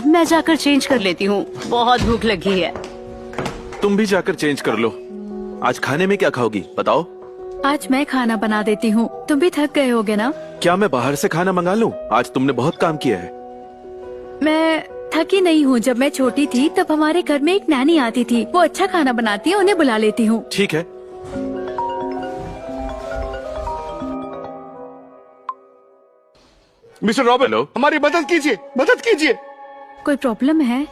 मैं जाकर चेंज कर लेती हूँ, बहुत भूख लगी है। तुम भी जाकर चेंज कर लो। आज खाने में क्या खाओगी बताओ? आज मैं खाना बना देती हूँ, तुम भी थक गए होगे ना? क्या मैं बाहर से खाना मंगा लूँ? आज तुमने बहुत काम किया है। मैं थकी नहीं हूँ। जब मैं छोटी थी तब हमारे घर में एक नैनी आती थी, वो अच्छा खाना बनाती है, उन्हें बुला लेती हूँ। ठीक है। Mister Robert, hello. हमारी मदद कीजिए, मदद कीजिए। कोई प्रॉब्लम है?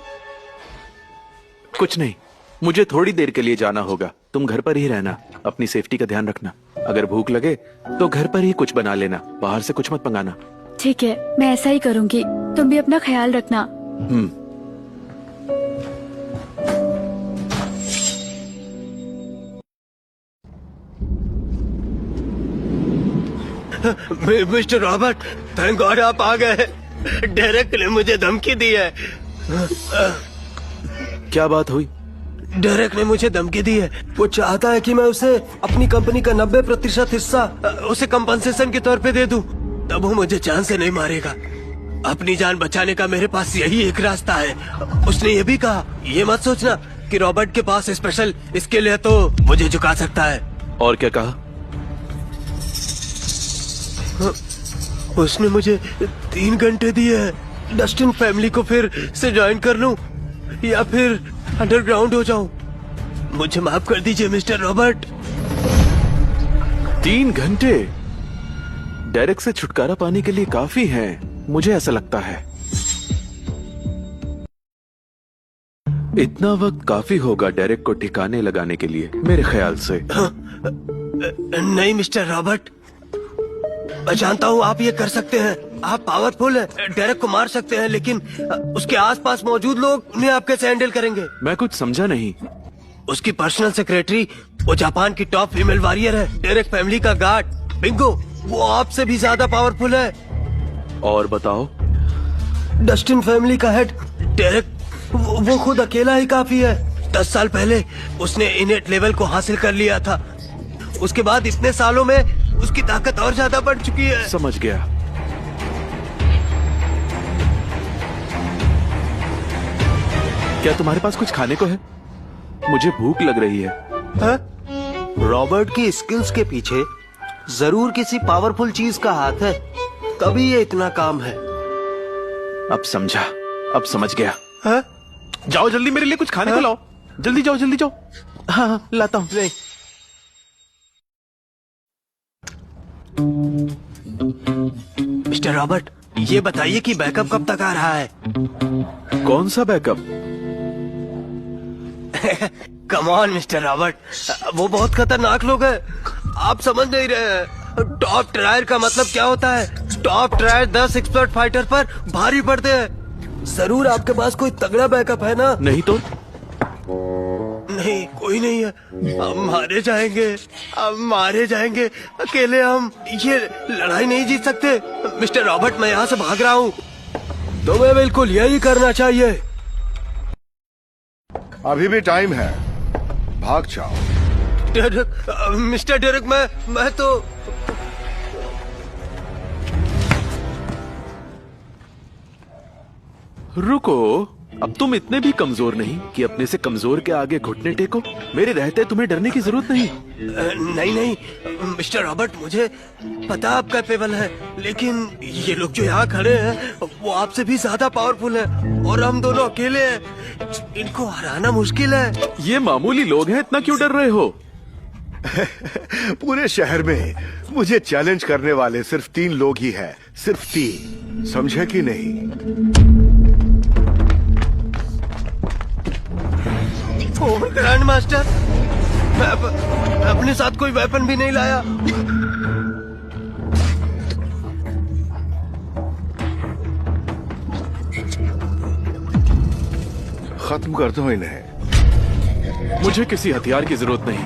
कुछ नहीं, मुझे थोड़ी देर के लिए जाना होगा। तुम घर पर ही रहना, अपनी सेफ्टी का ध्यान रखना। अगर भूख लगे तो घर पर ही कुछ बना लेना, बाहर से कुछ मत मंगाना। ठीक है, मैं ऐसा ही करूँगी। तुम भी अपना ख्याल रखना। मिस्टर रॉबर्ट, थैंक गॉड आप आ गए। डेरेक ने मुझे धमकी दी है। क्या बात हुई? डेरेक ने मुझे धमकी दी है। वो चाहता है कि मैं उसे अपनी कंपनी का 90% हिस्सा उसे कंपनसेशन के तौर पे दे दूं। तब वो मुझे जान से नहीं मारेगा। अपनी जान बचाने का मेरे पास यही एक रास्ता है। उसने ये भी कहा, ये मत सोचना कि रॉबर्ट के पास स्पेशल स्किल है तो मुझे झुका सकता है। और क्या कहा? उसने मुझे 3 घंटे दिए हैं। डस्टिन फैमिली को फिर से ज्वाइन कर लूं या फिर अंडरग्राउंड हो जाऊं। मुझे माफ कर दीजिए मिस्टर रॉबर्ट। 3 घंटे डेरेक से छुटकारा पाने के लिए काफी है, मुझे ऐसा लगता है। इतना वक्त काफी होगा डेरेक को ठिकाने लगाने के लिए, मेरे ख्याल से। नहीं मिस्टर रॉबर्ट, मैं जानता हूँ आप ये कर सकते हैं। आप पावरफुल हैं, डेरेक को मार सकते हैं, लेकिन उसके आसपास मौजूद लोग उन्हें आप कैसे हैंडल करेंगे? मैं कुछ समझा नहीं। उसकी पर्सनल सेक्रेटरी वो जापान की टॉप फीमेल वॉरियर है। डेरेक फैमिली का गार्ड बिंगो, वो आपसे भी ज्यादा पावरफुल है। और बताओ? डस्टिन फैमिली का हेड डेरेक, वो खुद अकेला ही काफी है। 10 साल पहले उसने इनेट लेवल को हासिल कर लिया था। उसके बाद इतने सालों में उसकी ताकत और ज्यादा बढ़ चुकी है। समझ गया। क्या तुम्हारे पास कुछ खाने को है? मुझे भूख लग रही है। रॉबर्ट की स्किल्स के पीछे जरूर किसी पावरफुल चीज का हाथ है, तभी ये इतना काम है। अब समझा, अब समझ गया। हा? जाओ जल्दी मेरे लिए कुछ खाने को लाओ। जल्दी जाओ, जल्दी जाओ। हाँ, लाता हूँ। नहीं। मिस्टर रॉबर्ट, ये बताइए कि बैकअप कब तक आ रहा है? कौन सा backup? Come on mister Robert, वो बहुत खतरनाक लोग हैं। आप समझ नहीं रहे हैं। टॉप ट्रायर का मतलब क्या होता है? टॉप ट्रायर 10 एक्सपर्ट फाइटर पर भारी पड़ते हैं। जरूर आपके पास कोई तगड़ा बैकअप है ना? नहीं तो? नहीं, कोई नहीं है। हम मारे जाएंगे, हम मारे जाएंगे। अकेले हम ये लड़ाई नहीं जीत सकते। मिस्टर रॉबर्ट, मैं यहाँ से भाग रहा हूँ। तुम्हें बिल्कुल यही करना चाहिए। अभी भी टाइम है, भाग जाओ। डेरेक, मिस्टर डेरेक, मैं तो रुको, अब तुम इतने भी कमजोर नहीं कि अपने से कमजोर के आगे घुटने टेको। मेरे रहते तुम्हें डरने की जरूरत नहीं। नहीं मिस्टर रॉबर्ट, मुझे पता आप कैपेबल है, लेकिन ये लोग जो यहाँ खड़े हैं वो आपसे भी ज्यादा पावरफुल हैं और हम दोनों अकेले हैं। इनको हराना मुश्किल है। ये मामूली लोग हैं, इतना क्यों डर रहे हो? पूरे शहर में मुझे चैलेंज करने वाले सिर्फ 3 लोग ही हैं, सिर्फ 3। समझे कि नहीं? ग्रैंड मास्टर, मैं अपने साथ कोई वेपन भी नहीं लाया। खत्म कर दो इन्हें। मुझे किसी हथियार की जरूरत नहीं।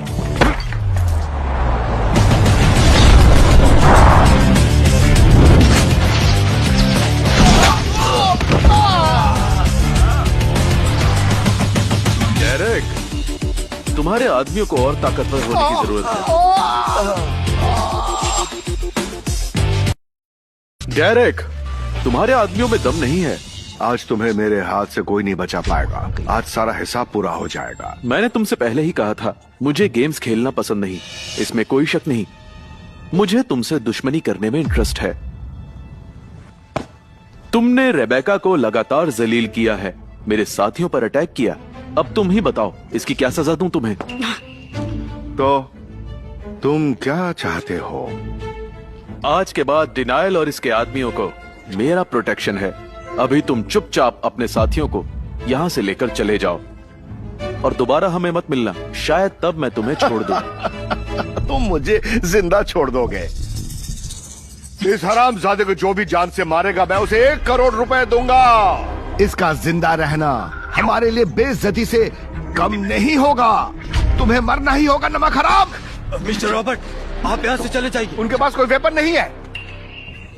डेरेक, तुम्हारे आदमियों को और ताकतवर होने की जरूरत है। डेरेक, तुम्हारे आदमियों में दम नहीं है। आज तुम्हें मेरे हाथ से कोई नहीं बचा पाएगा। आज सारा हिसाब पूरा हो जाएगा। मैंने तुमसे पहले ही कहा था, मुझे गेम्स खेलना पसंद नहीं, इसमें कोई शक नहीं। मुझे तुमसे दुश्मनी करने में इंटरेस्ट है। तुमने रेबेका को लगातार जलील किया है, मेरे साथियों पर अटैक किया। अब तुम ही बताओ, इसकी क्या सजा दूं तुम्हें? तो तुम क्या चाहते हो? आज के बाद डिनायल और इसके आदमियों को मेरा प्रोटेक्शन है। अभी तुम चुपचाप अपने साथियों को यहां से लेकर चले जाओ और दोबारा हमें मत मिलना, शायद तब मैं तुम्हें छोड़ दूं। तुम मुझे जिंदा छोड़ दोगे? इस हरामजादे को जो भी जान से मारेगा मैं उसे 1 करोड़ रुपए दूंगा। इसका जिंदा रहना हमारे लिए बेइज्जती से कम नहीं होगा। तुम्हें मरना ही होगा नमक हराम। मिस्टर रॉबर्ट, आप यहाँ से चले जाइए। उनके पास कोई वेपन नहीं है।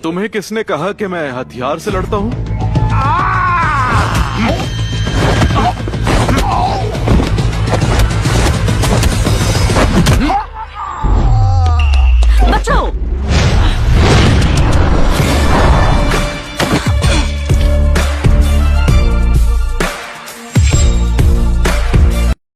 तुम्हें किसने कहा कि मैं हथियार से लड़ता हूं? बचाओ।